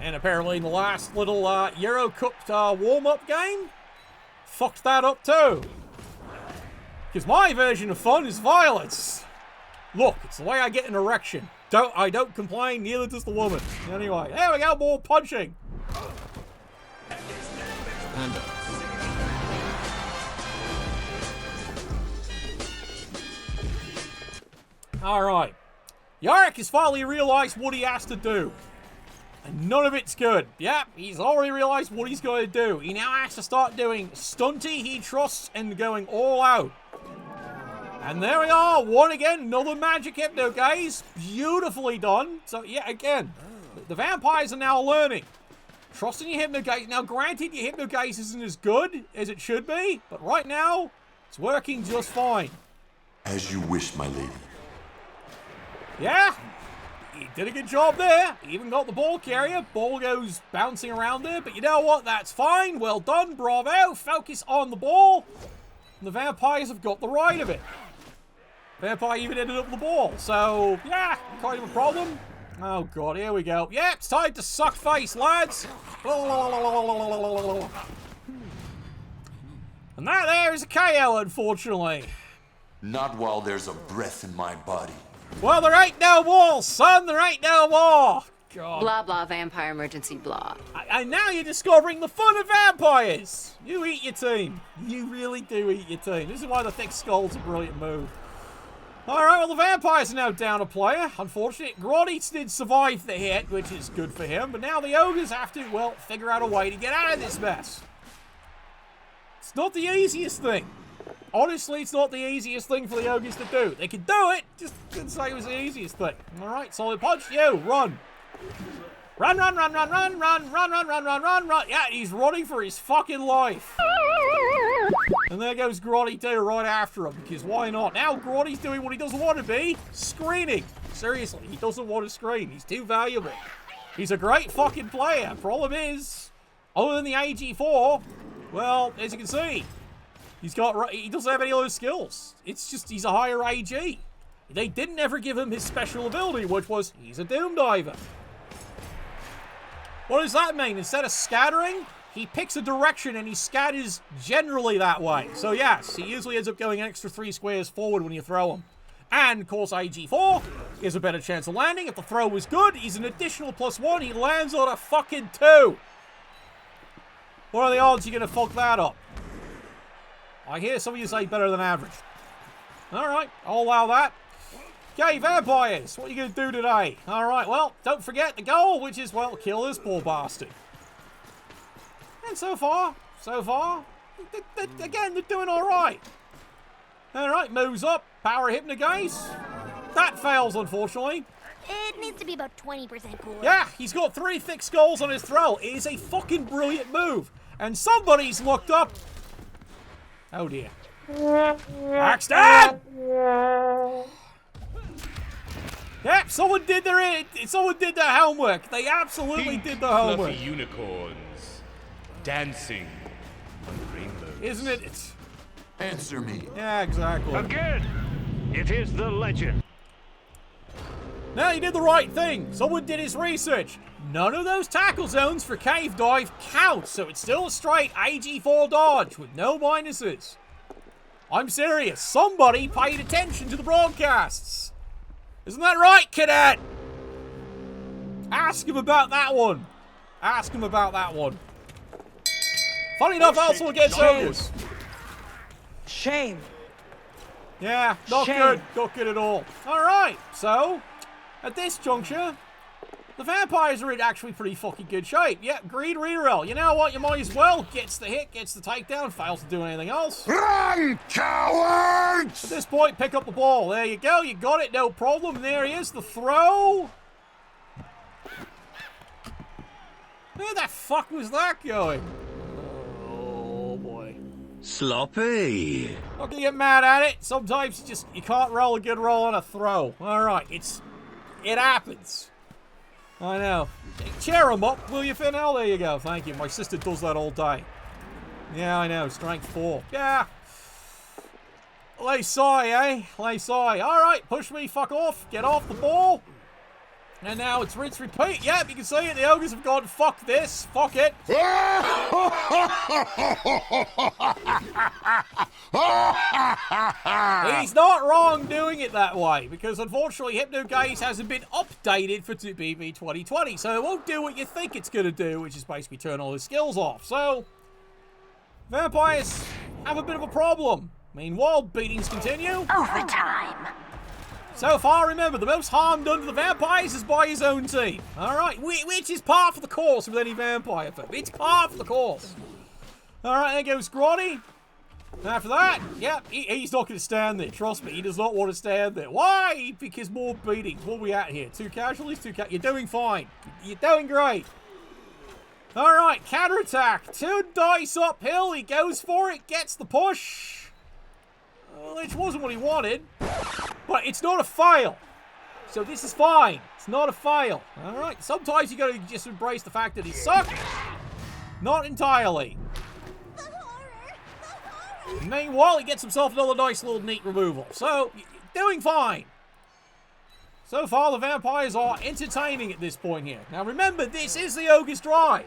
And apparently in the last little Euro Cup warm-up game, fucked that up too. Because my version of fun is violence. Look, it's the way I get an erection. I don't complain, neither does the woman. Anyway, there we go, more punching. Alright. Yarick has finally realised what he has to do. And none of it's good. Yep, he's already realised what he's got to do. He now has to start doing stunty he trusts and going all out. And there we are, one again, another magic hypno gaze. Beautifully done. So yeah, again, the vampires are now learning. Trusting your hypno gaze. Now granted, your hypno gaze isn't as good as it should be, but right now, it's working just fine. As you wish, my lady. Yeah, he did a good job there. He even got the ball carrier. Ball goes bouncing around there, but you know what? That's fine. Well done, bravo. Focus on the ball. And the vampires have got the right of it. Vampire even ended up with the ball. So, yeah, kind of a problem. Oh, God, here we go. Yeah, it's time to suck face, lads. And that there is a KO, unfortunately. Not while there's a breath in my body. Well, there ain't no more, son. There ain't no more. God. Blah, blah, vampire emergency, blah. And now you're discovering the fun of vampires. You eat your team. You really do eat your team. This is why the thick skull's a brilliant move. Alright, well, the vampires are now down a player. Unfortunately, Groddie did survive the hit, which is good for him. But now the Ogres have to, well, figure out a way to get out of this mess. It's not the easiest thing. Honestly, it's not the easiest thing for the Ogres to do. They can do it, just didn't say it was the easiest thing. Alright, solid punch. You, run. Run, run, run, run, run, run, run, run, run, run, run, run. Yeah, he's running for his fucking life. And there goes Groddie too, right after him, because why not? Now Groddie's doing what he doesn't want to be, screening. Seriously, he doesn't want to screen. He's too valuable. He's a great fucking player. Problem is, other than the AG4, well, as you can see, he doesn't have any of those skills. It's just, he's a higher AG. They didn't ever give him his special ability, which was, he's a Doom Diver. What does that mean? Instead of scattering, he picks a direction and he scatters generally that way. So yes, he usually ends up going an extra 3 squares forward when you throw him. And of course AG4 is a better chance of landing. If the throw was good, he's an additional +1. He lands on a fucking 2. What are the odds you're going to fuck that up? I hear some of you say better than average. Alright, I'll allow that. Okay, vampires, what are you going to do today? Alright, well, don't forget the goal, which is, well, kill this poor bastard. And so far, again, they're doing alright. Alright, moves up, power hypnogaze. That fails, unfortunately. It needs to be about 20% cooler. Yeah, he's got 3 thick skulls on his throw. It is a fucking brilliant move. And somebody's looked up. Oh dear. Axton! Yep, someone did their homework. They absolutely did their homework. Fluffy unicorns dancing on rainbows. Isn't it? It's... Answer me. Yeah, exactly. Again, it is the legend. Now he did the right thing. Someone did his research. None of those tackle zones for cave dive count, so it's still a straight AG4 dodge with no minuses. I'm serious. Somebody paid attention to the broadcasts. Isn't that right, cadet? Ask him about that one. Ask him about that one. Funny enough, also against Ogres. Shame. Yeah, not Shame. good. Not good at all. Alright, so, at this juncture, the vampires are in actually pretty fucking good shape. Yeah, greed reroll. You know what? You might as well. Gets the hit, gets the takedown, fails to do anything else. Run, cowards! At this point, pick up the ball. There you go. You got it. No problem. There he is. The throw. Where the fuck was that going? Oh, boy. Sloppy. Not gonna get mad at it. Sometimes you can't roll a good roll on a throw. Alright, it happens. I know. Cheer him up, will you, Fennell? There you go. Thank you. My sister does that all day. Yeah, I know. Strength 4. Yeah. Lay sigh, eh? Lay sigh. Alright, push me, fuck off. Get off the ball. And now it's rinse, repeat. Yep, you can see it. The ogres have gone, fuck this. Fuck it. He's not wrong doing it that way, because unfortunately Hypnogaze hasn't been updated for BB 2020, so it won't do what you think it's going to do, which is basically turn all his skills off. So, vampires have a bit of a problem. Meanwhile, beatings continue. Overtime. So far, remember, the most harm done to the vampires is by his own team. Alright, which is par for the course with any vampire film. It's par for the course. Alright, there goes Grotty. After that, yep, he's not going to stand there. Trust me, he does not want to stand there. Why? Because more beatings. What are we at here? 2 casualties? You're doing fine. You're doing great. Alright, counterattack. 2 dice uphill. He goes for it, gets the push. Which wasn't what he wanted. But it's not a fail. So this is fine. It's not a fail. Alright, sometimes you gotta just embrace the fact that he sucked. Not entirely. Meanwhile, he gets himself another nice little neat removal. So, doing fine. So far, the vampires are entertaining at this point here. Now remember, this is the Ogres Drive.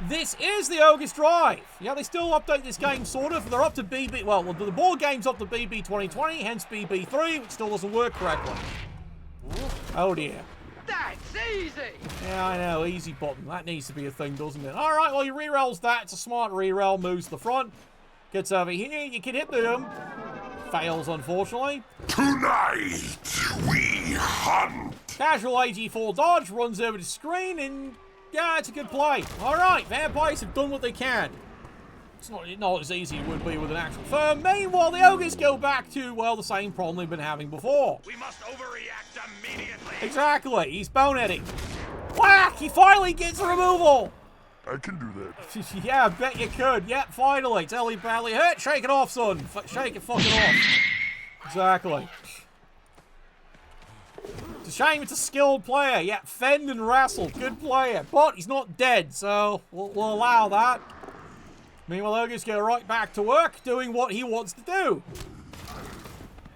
This is the Ogres Drive. Yeah, they still update this game, sort of. They're up to BB... Well, the board game's up to BB 2020, hence BB3, which still doesn't work correctly. Oh, dear. That's easy! Yeah, I know. Easy button. That needs to be a thing, doesn't it? All right, well, he re-rolls that. It's a smart re-roll. Moves to the front. Gets over here. You can hit them. Fails, unfortunately. Tonight, we hunt. Casual AG4 dodge. Runs over the screen and... Yeah, it's a good play. Alright, vampires have done what they can. It's not as easy as it would be with an actual firm. Meanwhile, the ogres go back to, well, the same problem they've been having before. We must overreact immediately. Exactly. He's boneheading. Whack! He finally gets a removal! I can do that. Yeah, I bet you could. Yep, finally. Tell you badly hurt. Shake it off, son. Shake it fucking off. Exactly. It's a shame it's a skilled player. Yeah, fend and wrestle. Good player. But he's not dead, so we'll allow that. Meanwhile, Ogres go right back to work, doing what he wants to do.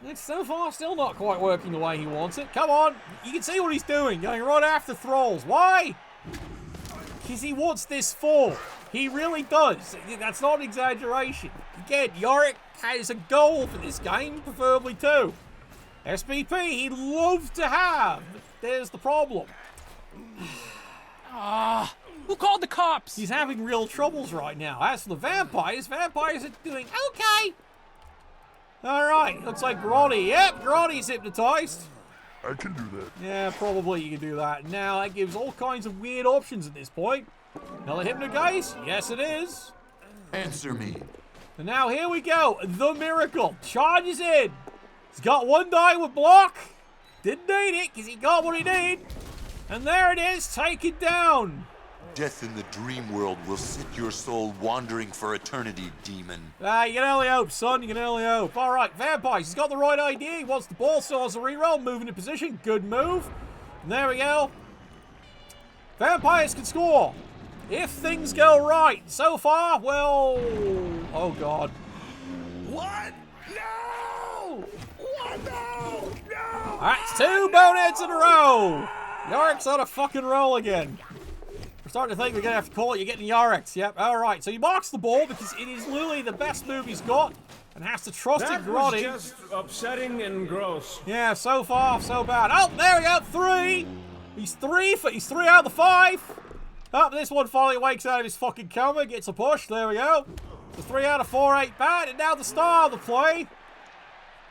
It's so far still not quite working the way he wants it. Come on. You can see what he's doing. Going right after Thralls. Why? Because he wants this fall. He really does. That's not an exaggeration. Again, Yorick has a goal for this game, preferably 2. SBP, he'd love to have. There's the problem. Who called the cops? He's having real troubles right now. As for the vampires are doing okay. Alright, looks like Grotty. Yep, Grotty's hypnotized. I can do that. Yeah, probably you can do that. Now, that gives all kinds of weird options at this point. Another Hypnogaze? Yes, it is. Answer me. And now, here we go. The miracle. Charges in. He's got 1 die with block. Didn't need it, because he got what he needed. And there it is, taken down. Death in the dream world will set your soul wandering for eternity, demon. You can only hope, son. You can only hope. All right, vampires. He's got the right idea. He wants the ball, still has a reroll. Moving in position. Good move. And there we go. Vampires can score. If things go right. So far, well... Oh, God. What? No! What? No! No! All right, 2 boneheads in a row. Yorick's on a fucking roll again. We're starting to think we're going to have to call it. You're getting Yorick's. Yep, all right. So he marks the ball because it is literally the best move he's got and has to trust in Grotty. That was just upsetting and gross. Yeah, so far, so bad. Oh, there we go. 3. He's 3 out of the 5. Oh, this one finally wakes out of his fucking coma, gets a push. There we go. So 3 out of 4 ain't bad. And now the star of the play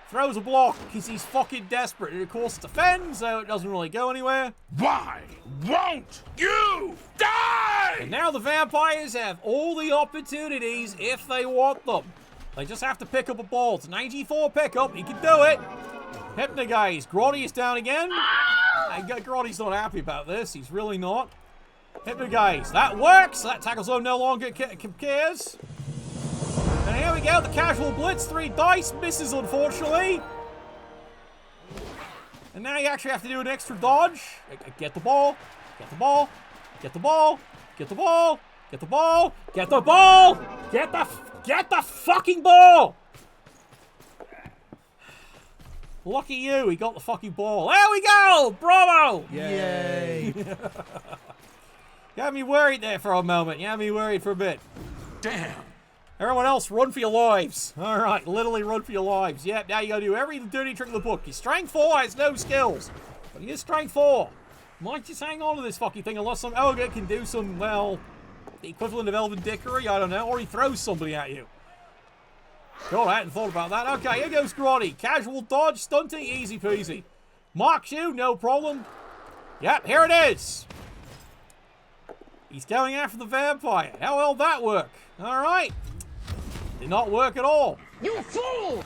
throws a block because he's fucking desperate. And of course it's a fend, so it doesn't really go anywhere. Why won't you die? And now the vampires have all the opportunities if they want them. They just have to pick up a ball. It's an AG4 pickup. He can do it. Hypnogaze. Grotty is down again. Grotty's not happy about this. He's really not. Hypnogaze. That works. That tackle zone no longer cares. And here we go. The casual blitz. 3 dice. Misses, unfortunately. And now you actually have to do an extra dodge. Get the ball. Get the ball. Get the ball. Get the ball. Get the ball. Get the ball. Get the fucking ball. Lucky you, he got the fucking ball. There we go! Bravo! Yay! You had me worried there for a moment. You had me worried for a bit. Damn. Everyone else, run for your lives. Alright, literally run for your lives. Yep, now you gotta do every dirty trick in the book. Your strength 4 has no skills. But he is strength 4. Might just hang on to this fucking thing unless some ogre can do some, well, the equivalent of Elven Dickery, I don't know, or he throws somebody at you. God, I hadn't thought about that. Okay, here goes Grotty. Casual dodge, stunting, easy peasy. Marks you, no problem. Yep, here it is. He's going after the vampire. How well that work? Alright. Did not work at all. You fool!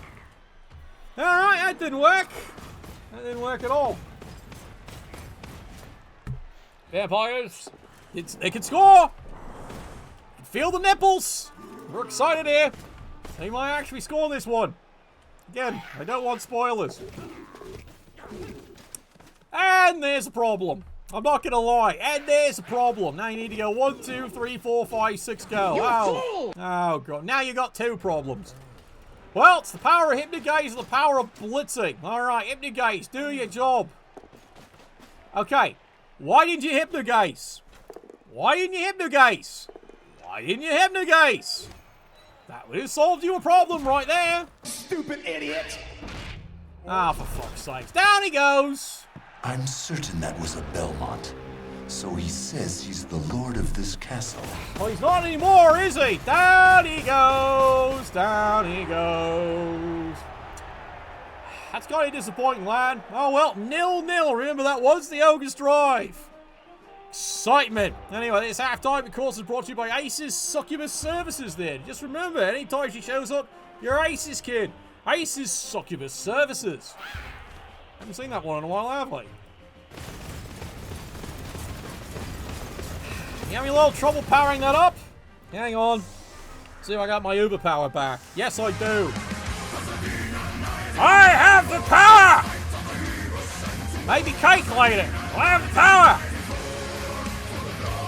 Alright, that didn't work. That didn't work at all. Vampires. They can score. Feel the nipples. We're excited here. They might actually score this one. Again, I don't want spoilers. And there's a problem. I'm not going to lie. And there's a problem. Now you need to go 1, 2, 3, 4, 5, 6, go. Oh. Oh, God. Now you got 2 problems. Well, it's the power of Hypnogaze and the power of blitzing. Alright, Hypnogaze, do your job. Okay. Why didn't you Hypnogaze? Why didn't you Hypnogaze? Why didn't you Hypnogaze? That would have solved you a problem right there. Stupid idiot. Ah, for fuck's sakes. Down he goes. I'm certain that was a Belmont. So he says he's the lord of this castle. Well, he's not anymore, is he? Down he goes. Down he goes. That's got to be disappointing, lad. Oh, well, 0-0. Remember, that was the Ogres Drive. Excitement. Anyway, it's half-time. Of course, is brought to you by Ace's Succubus Services there. Just remember, anytime she shows up, you're Ace's kid. Ace's Succubus Services. Haven't seen that one in a while, have I? You having a little trouble powering that up? Hang on. See if I got my Uber power back. Yes, I do. I have the power! Maybe calculating. I have the power!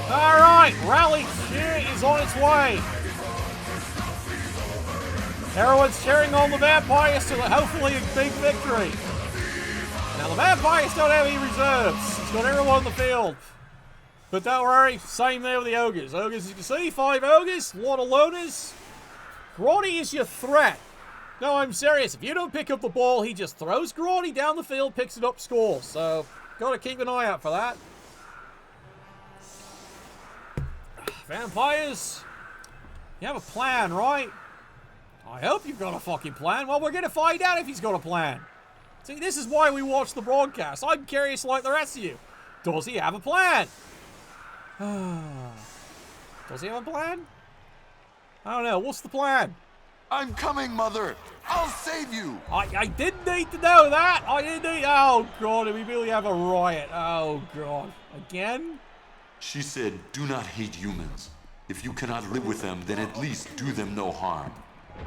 Alright, Rally Cheer is on its way. Everyone's cheering on the vampires to hopefully a big victory. Now the vampires don't have any reserves. He's got everyone on the field. But don't worry, same there with the ogres. Ogres, as you can see, 5 ogres, a lot of loners. Grotty is your threat. No, I'm serious. If you don't pick up the ball, he just throws Grotty down the field, picks it up, scores. So, gotta keep an eye out for that. Vampires, you have a plan, right? I hope you've got a fucking plan. Well, we're gonna find out if he's got a plan. See, this is why we watch the broadcast. I'm curious like the rest of you. Does he have a plan? Does he have a plan? I don't know. What's the plan? I'm coming, Mother. I'll save you. I didn't need to know that. I didn't need... Oh, God. Did we really have a riot? Oh, God. Again? She said, do not hate humans. If you cannot live with them, then at least do them no harm.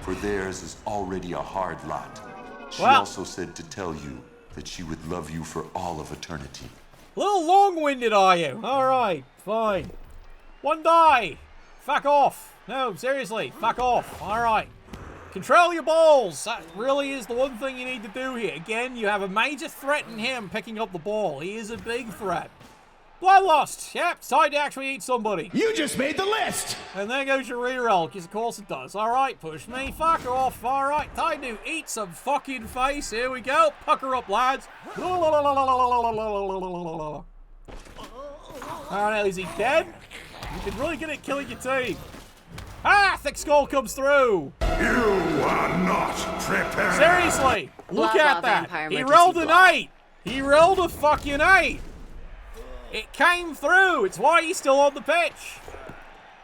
For theirs is already a hard lot. She also said to tell you that she would love you for all of eternity. A little long-winded, are you? Alright, fine. 1 die. Fuck off. No, seriously, fuck off. Alright. Control your balls. That really is the one thing you need to do here. Again, you have a major threat in him picking up the ball. He is a big threat. Bloodlust. Yep, it's time to actually eat somebody. You just made the list! And there goes your reroll, because of course it does. Alright, push me. Fuck off. Alright, time to eat some fucking face. Here we go. Pucker up, lads. Alright, is he dead? You've been really good at killing your team. Ah, Thick Skull comes through. You are not prepared. Seriously, look Blah, at blah, that. vampire He emergency rolled an blah. 8. He rolled a fucking 8. It came through. It's why he's still on the pitch.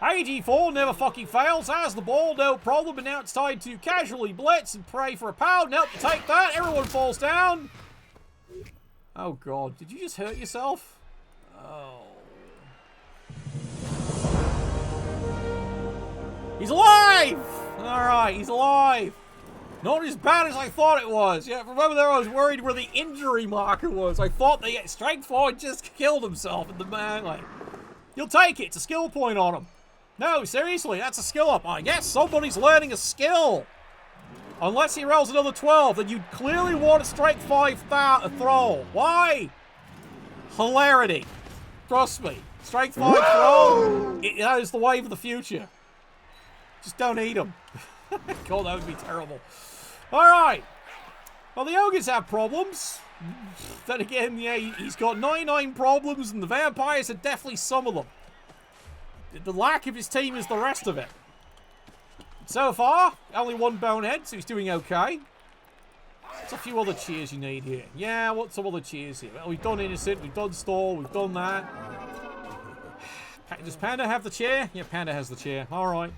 AG4 never fucking fails. Has the ball, no problem. And now it's time to casually blitz and pray for a pound. Nope, take that. Everyone falls down. Oh, God. Did you just hurt yourself? Oh. He's alive! Alright, he's alive. Not as bad as I thought it was. Yeah, remember there I was worried where the injury marker was. I thought the strength 4 just killed himself in the melee. You'll take it. It's a skill point on him. No, seriously, that's a skill up. I guess somebody's learning a skill. Unless he rolls another 12, then you clearly want a strength 5 throw. Why? Hilarity. Trust me. Strength 5 throw, that is the wave of the future. Just don't eat them. God, that would be terrible. Alright. Well, the Ogres have problems. Then again, yeah, he's got 99 problems, and the vampires are definitely some of them. The lack of his team is the rest of it. So far, only one bonehead, so he's doing okay. What's a few other cheers you need here? Yeah, what's some other cheers here? Well, we've done Innocent, we've done Stall, we've done that. Does Panda have the chair? Yeah, Panda has the chair. Alright.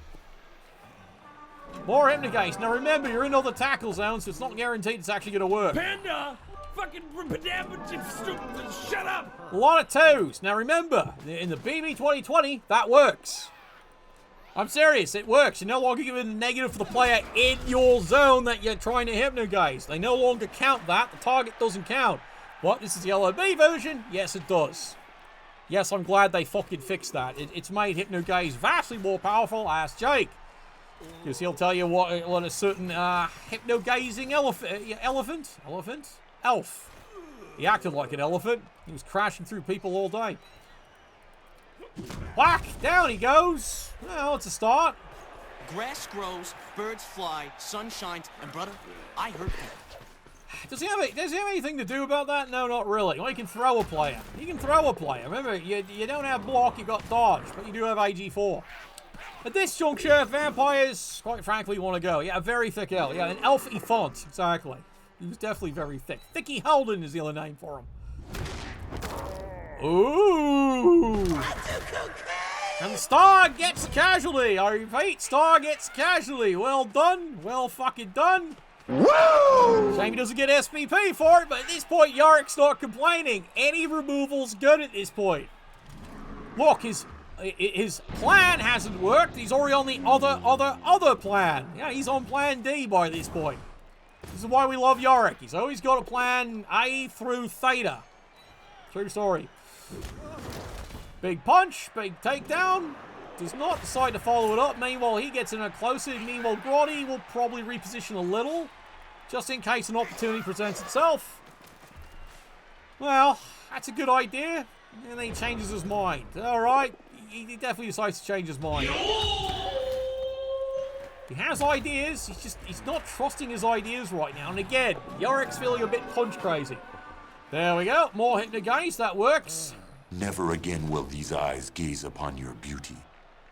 More Hypnogaze. Now remember, you're in other tackle zones, so it's not guaranteed it's actually going to work. Panda! Fucking shut up! A lot of twos. Now remember, in the BB 2020, that works. I'm serious, it works. You're no longer giving a negative for the player in your zone that you're trying to Hypnogaze. They no longer count that. The target doesn't count. What? This is the LOB version? Yes, it does. Yes, I'm glad they fucking fixed that. It's made Hypnogaze vastly more powerful. Ask Jake. Because he'll tell you what a certain hypnogazing elf. He acted like an elephant. He was crashing through people all day. Whack! Down he goes. Well, it's a start. Grass grows, birds fly, sun shines, and brother, I hurt people. Does he have anything to do about that? No, not really. Well, he can throw a player. He can throw a player. Remember, you don't have block, you've got dodge, but you do have AG4. At this juncture, vampires, quite frankly, want to go. Yeah, a very thick L. Yeah, an elfy font. Exactly. He was definitely very thick. Thicky Holden is the other name for him. Ooh. And Star gets a casualty. I repeat, Star gets a casualty. Well done. Well fucking done. Woo! Shame he doesn't get SPP for it, but at this point, Yorick's not complaining. Any removal's good at this point. Look, his plan hasn't worked. He's already on the other plan. Yeah, he's on plan D by this point. This is why we love Yorick. He's always got a plan A through Theta. True story. Big punch, big takedown. Does not decide to follow it up. Meanwhile, he gets in a closer. Meanwhile, Grotty will probably reposition a little, just in case an opportunity presents itself. Well, that's a good idea. And then he changes his mind. All right. He definitely decides to change his mind. He has ideas. He's not trusting his ideas right now. And again, Yorick's feeling a bit punch crazy. There we go. More Hypnogaze. That works. Never again will these eyes gaze upon your beauty.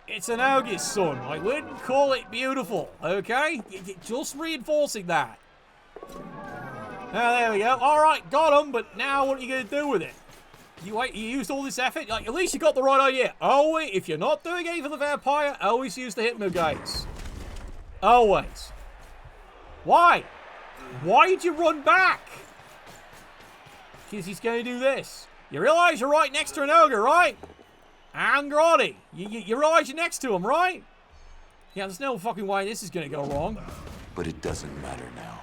It's an Ogres, son. I wouldn't call it beautiful, okay? Just reinforcing that. There we go. All right, got him, but now what are you going to do with it? You used all this effort? Like, at least you got the right idea. Always, if you're not doing anything for the vampire, always use the Hypnogaze. Always. Why? Why did you run back? Because he's going to do this. You realize you're right next to an ogre, right? And Grotty. You realize you're next to him, right? Yeah, there's no fucking way this is going to go wrong. But it doesn't matter now.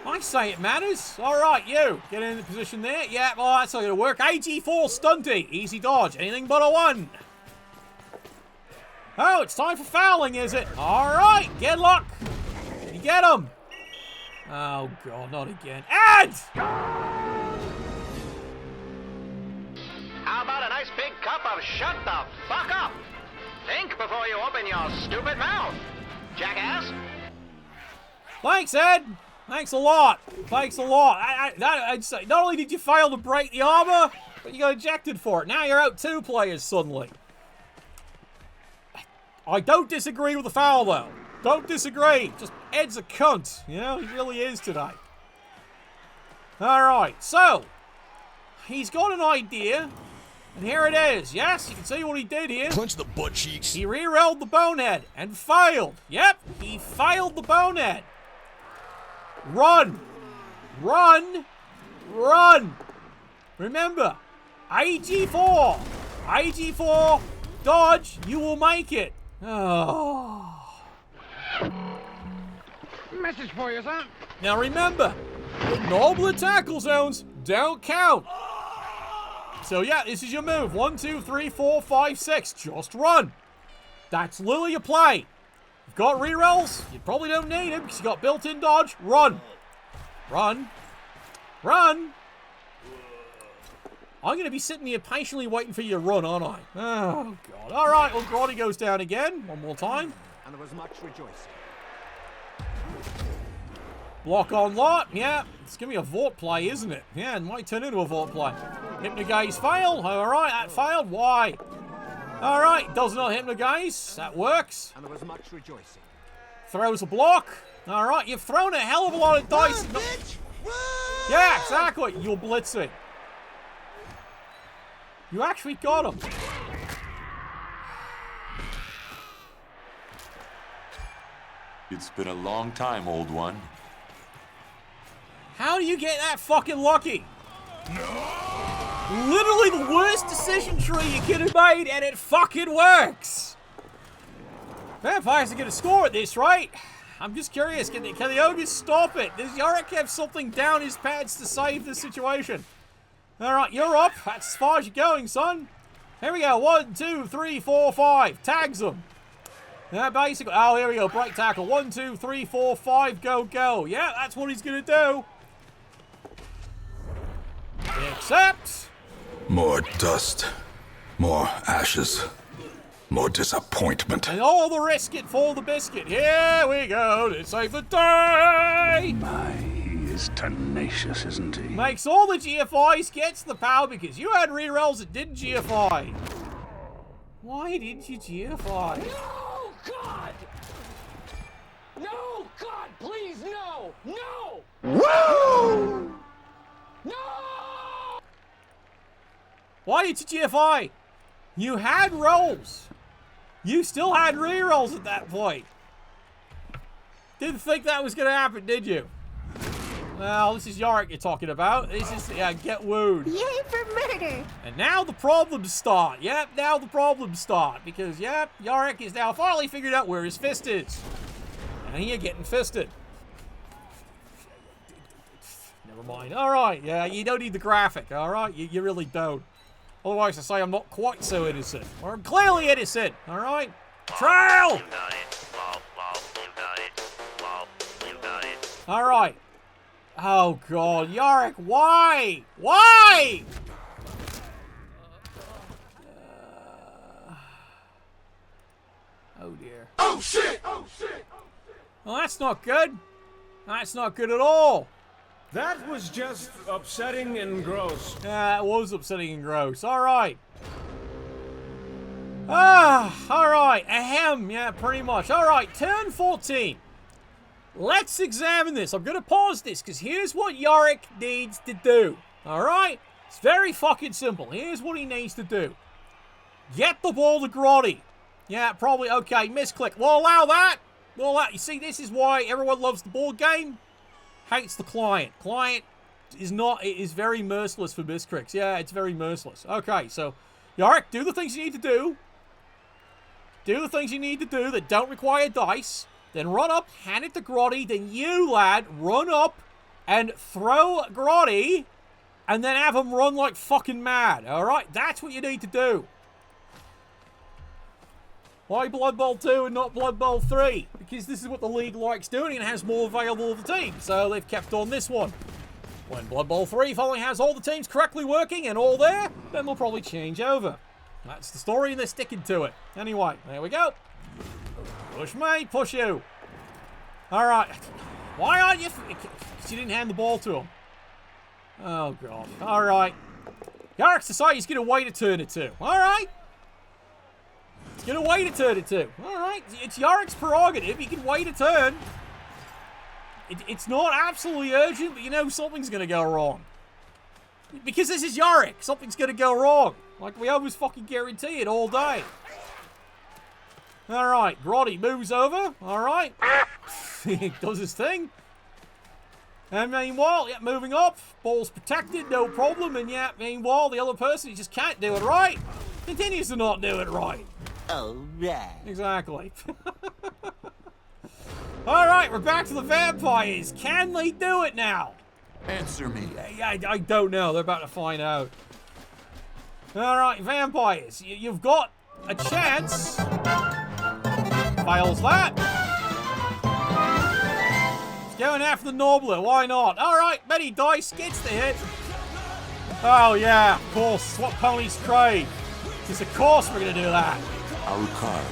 I say it matters. All right, you. Get in the position there. Yeah, well, that's not going to work. AG4 stunty. Easy dodge. Anything but a 1. Oh, it's time for fouling, is it? All right, get luck. You get him. Oh, God, not again. Ed! How about a nice big cup of shut the fuck up? Think before you open your stupid mouth, jackass. Thanks, Ed. Thanks a lot. Thanks a lot. I'd say, not only did you fail to break the armor, but you got ejected for it. Now you're out 2 players suddenly. I don't disagree with the foul, though. Don't disagree. Just Ed's a cunt. You know, he really is today. All right, so he's got an idea. And here it is. Yes, you can see what he did here. Clench the butt cheeks. He re-rolled the bonehead and failed. Yep, he failed the bonehead. Run. Run. Run. Remember, AG4. AG4, dodge, you will make it. Oh. Message for you, son. Now remember, the normal tackle zones don't count. So yeah, this is your move. 1, 2, 3, 4, 5, 6. Just run. That's literally your play. Got rerolls? You probably don't need him because you got built-in dodge. Run. Run. Run. I'm going to be sitting here patiently waiting for you to run, aren't I? Oh, God. All right, well, Grotty goes down again. One more time. And there was much rejoicing. Block on lot. Yeah, it's going to be a Vought play, isn't it? Yeah, it might turn into a Vought play. Hypnogaze failed. All right, that failed. Why? All right, does not Hypnogaze. That works. And there was much rejoicing. Throws a block. All right, you've thrown a hell of a lot of dice. Run, bitch! Run! Yeah, exactly. You're blitzing. You actually got him. It's been a long time, old one. How do you get that fucking lucky? Literally the worst decision tree you could have made, and it fucking works. Vampires are going to score at this, right? I'm just curious, can the Ogres stop it? Does Yorick have something down his pants to save the situation? Alright, you're up. That's as far as you're going, son. Here we go. 1, 2, 3, 4, 5. Tags them. Yeah, basically. Oh, here we go. Break tackle. 1, 2, 3, 4, 5. Go, go. Yeah, that's what he's going to do. Except... More dust. More ashes. More disappointment. And all the risk it for the biscuit. Here we go to save the day. He is tenacious, isn't he? Makes all the GFIs, gets the power because you had rerolls that didn't GFI. Why didn't you GFI? No, God! No, God, please, no! No! Woo! No! Why did you GFI? You had rolls. You still had rerolls at that point. Didn't think that was going to happen, did you? Well, this is Yorick you're talking about. This is, get wooed. Yay for murder. And now the problems start. Yep, now the problems start. Because, yep, Yorick is now finally figured out where his fist is. And you're getting fisted. Never mind. All right, yeah, you don't need the graphic, all right? You really don't. Otherwise, I say I'm not quite so innocent. Or I'm clearly innocent, all right? Trial! All right. Oh, God. Yorick, why? Why? Oh, dear. Oh, shit! Oh, shit! Well, that's not good. That's not good at all. That was just upsetting and gross. Yeah, it was upsetting and gross. All right. All right. Ahem. Yeah, pretty much. All right, turn 14. Let's examine this. I'm going to pause this because here's what Yorick needs to do. All right? It's very fucking simple. Here's what he needs to do. Get the ball to Grotty. Yeah, probably. Okay, misclick. We'll allow that. We'll allow. You see, this is why everyone loves the board game. Hates the client. Client is not, it is very merciless for misclicks. Yeah, it's very merciless. Okay, so, Yorick, do the things you need to do. Do the things you need to do that don't require dice. Then run up, hand it to Grotty. Then you, lad, run up and throw Grotty. And then have him run like fucking mad. Alright, that's what you need to do. Why Blood Bowl 2 and not Blood Bowl 3? Because this is what the league likes doing and has more available of the team. So they've kept on this one. When Blood Bowl 3 finally has all the teams correctly working and all there, then they'll probably change over. That's the story and they're sticking to it. Anyway, there we go. Push me, push you. Alright. Why aren't you... Because you didn't hand the ball to him. Oh, God. Alright. Yorick Society's going to wait a turn or two. Alright. He's going to wait a turn or two. Alright. It's Yorick's prerogative. He can wait a turn. It's not absolutely urgent, but you know something's going to go wrong. Because this is Yorick. Something's going to go wrong. Like we always fucking guarantee it all day. Alright. Grotty moves over. Alright. He does his thing. And meanwhile, yeah, moving up. Ball's protected. No problem. And yeah, meanwhile, the other person, he just can't do it right. Continues to not do it right. Oh, right. Exactly. Alright, we're back to the vampires. Can they do it now? Answer me. I don't know. They're about to find out. Alright, vampires. You've got a chance. Fails that. going after the Norbler. Why not? Alright, many dice. Gets the hit. Oh, yeah. Of course. What ponies crave. Because of course we're going to do that. Alucard.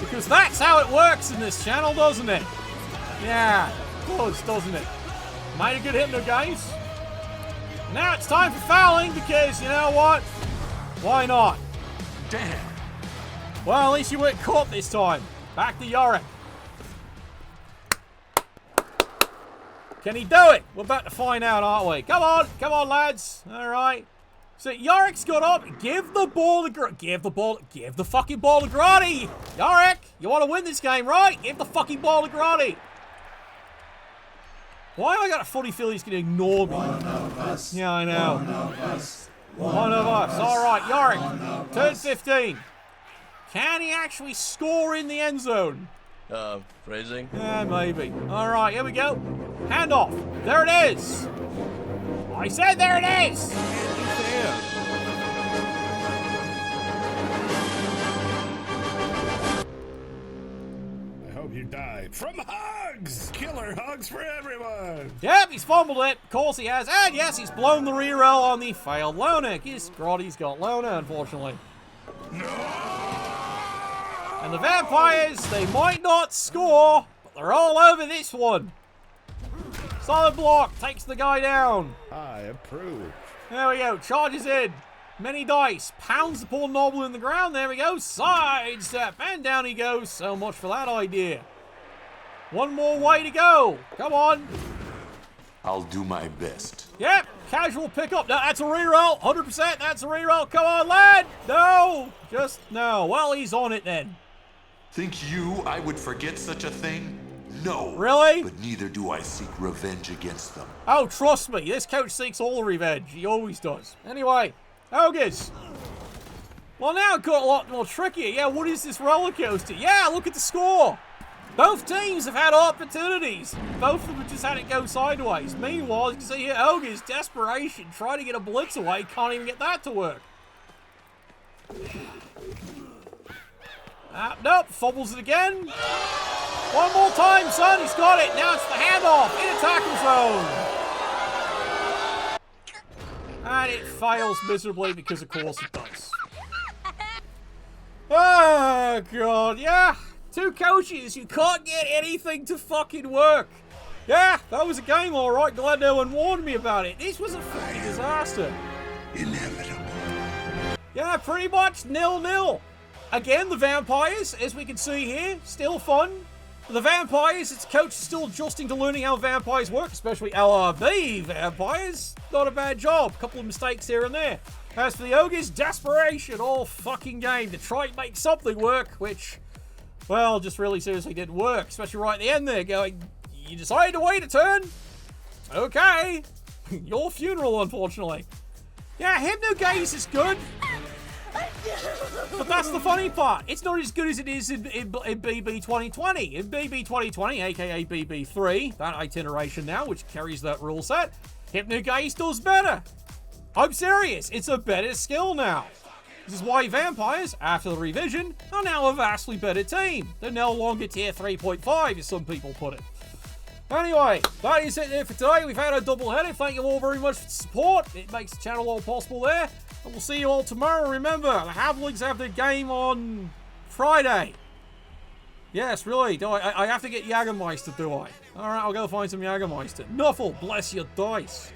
Because that's how it works in this channel, doesn't it? Yeah. Of course, doesn't it? Made a good Hypno, guys. Now it's time for fouling because, you know what? Why not? Damn. Well, at least you weren't caught this time. Back to Yorick. Can he do it? We're about to find out, aren't we? Come on, lads. All right. So Yorick's got up. Give the fucking ball to Grotty. Yorick, you want to win this game, right? Give the fucking ball to Grotty. Why have I got a funny feeling he's going to ignore me? One of us. Yeah, I know. One of us. One of us. All right, Yorick. Turn 15. Can he actually score in the end zone? Phrasing? Yeah, maybe. All right, here we go. Handoff. There it is. I said there it is. I hope you died from hugs. Killer hugs for everyone. Yep, he's fumbled it. Of course he has. And yes, he's blown the reroll on the failed Lona. His Grotty's got Lona, unfortunately. And the vampires, they might not score, but they're all over this one. Solid block, takes the guy down. I approve. There we go, charges in. Many dice, pounds the poor Noble in the ground. There we go, sidestep, and down he goes. So much for that idea. One more way to go. Come on. I'll do my best. Yep, casual pickup. No, that's a reroll. 100%, that's a reroll. Come on, lad. No, just no. Well, he's on it then. Think you I would forget such a thing? No. Really? But neither do I seek revenge against them. Oh, trust me, this coach seeks all the revenge. He always does. Anyway, Ogres. Well, now it got a lot more trickier. Yeah, what is this roller coaster? Yeah, look at the score. Both teams have had opportunities. Both of them have just had it go sideways. Meanwhile, you can see here, Ogres, desperation, trying to get a blitz away, can't even get that to work. Nope, fumbles it again. One more time, son, he's got it. Now it's the handoff in a tackle zone. And it fails miserably because of course it does. Oh, God, yeah. Two coaches, you can't get anything to fucking work. Yeah, that was a game, all right. Glad no one warned me about it. This was a fucking disaster. Inevitable. Yeah, pretty much 0-0. Again, the vampires, as we can see here, still fun. The vampires, its coach is still adjusting to learning how vampires work, especially LRB vampires. Not a bad job. Couple of mistakes here and there. As for the Ogres, desperation all fucking game to try and make something work, which, well, just really seriously didn't work. Especially right at the end there, going, you decided to wait a turn? Okay. Your funeral, unfortunately. Yeah, Hypnogaze is good. But that's the funny part. It's not as good as it is in BB 2020. In BB 2020, aka BB3, that iteration now, which carries that rule set, Hypnogaze does better. I'm serious. It's a better skill now. This is why vampires, after the revision, are now a vastly better team. They're no longer tier 3.5, as some people put it. Anyway, that is it there for today. We've had a double header. Thank you all very much for the support. It makes the channel all possible there. And we'll see you all tomorrow. Remember, the Havlings have their game on Friday. Yes, really. I have to get Jägermeister, do I? Alright, I'll go find some Jägermeister. Nuffle, bless your dice.